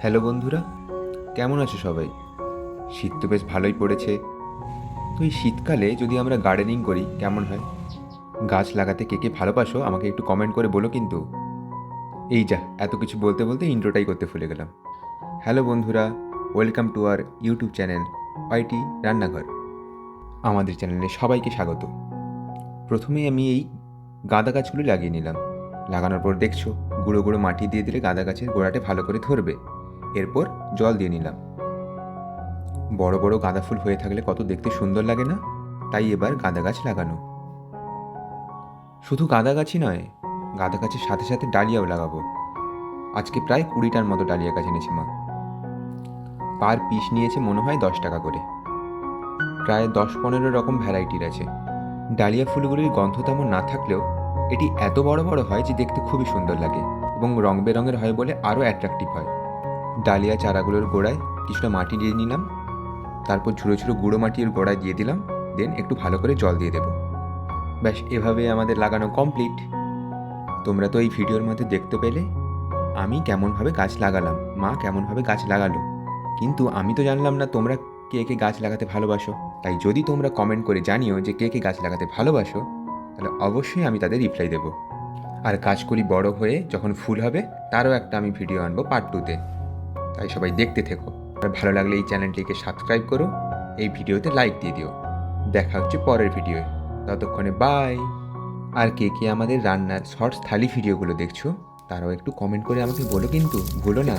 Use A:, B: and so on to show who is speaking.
A: Hello বন্ধুরা, কেমন আছো সবাই? শীত তো বেশ ভালোই পড়েছে। তো এই শীতকালে যদি আমরা গার্ডেনিং করি কেমন হয়? গাছ লাগাতে কে কে ভালোবাসো আমাকে একটু কমেন্ট করে বলো কিন্তু। এই যা, এত কিছু বলতে বলতে ইন্ট্রোটাই করতে ভুলে গেলাম। হ্যালো বন্ধুরা, welcome to our YouTube channel YT Rannaghor. আমাদের চ্যানেলে সবাইকে স্বাগত। প্রথমেই আমি এই গাঁদা গাছগুলি লাগিয়ে নিলাম। লাগানোর পর দেখছো, গুঁড়ো গুঁড়ো মাটি দিয়ে দিলে গাঁদা গাছের গোড়াটা ভালো করে ধরবে। এরপর জল দিয়ে নিলাম। বড় বড় গাঁদা ফুল হয়ে থাকলে কত দেখতে সুন্দর লাগে না? তাই এবার গাঁদা গাছ লাগানো। শুধু গাঁদা গাছই নয়, গাঁদা গাছের সাথে সাথে ডালিয়াও লাগাবো। আজকে প্রায় 20টার মতো ডালিয়া গাছ এনেছে মা। পার পিস নিয়েছে মনে হয় 10 টাকা করে। প্রায় 10-15 রকম ভ্যারাইটির আছে। ডালিয়া ফুলগুলির গন্ধ তেমন না থাকলেও এটি এত বড় বড় হয় যে দেখতে খুবই সুন্দর লাগে এবং রং বেরঙের হয় বলে আরও অ্যাট্রাকটিভ হয়। ডালিয়া চারাগুলোর গোড়ায় কিছুটা মাটি দিয়ে নিলাম, তারপর ঝুড়ো ঝুড়ো গুঁড়ো মাটি এর গোড়ায় দিয়ে দিলাম, দেন একটু ভালো করে জল দিয়ে দেবো। ব্যাস, এভাবে আমাদের লাগানো কমপ্লিট। তোমরা তো এই ভিডিওর মধ্যে দেখতে পেলে আমি কেমনভাবে গাছ লাগালাম, মা কেমনভাবে গাছ লাগালো। কিন্তু আমি তো জানলাম না তোমরা কে কে গাছ লাগাতে ভালোবাসো। তাই যদি তোমরা কমেন্ট করে জানিও যে কে কে গাছ লাগাতে ভালোবাসো, তাহলে অবশ্যই আমি তাদের রিপ্লাই দেবো। আর গাছগুলি বড় হয়ে যখন ফুল হবে তারও একটা আমি ভিডিও আনবো পার্ট 2-তে। তাই সবাই দেখতে থেকো। আর ভালো লাগলে এই চ্যানেলটিকে সাবস্ক্রাইব করো, এই ভিডিওতে লাইক দিয়ে দিও। দেখা হচ্ছে পরের ভিডিওয়ে। ততক্ষণে বাই। আর কে কে আমাদের রান্নার শর্টস থালি ভিডিওগুলো দেখছো তারাও একটু কমেন্ট করে আমাকে বলো কিন্তু, ভুলো না।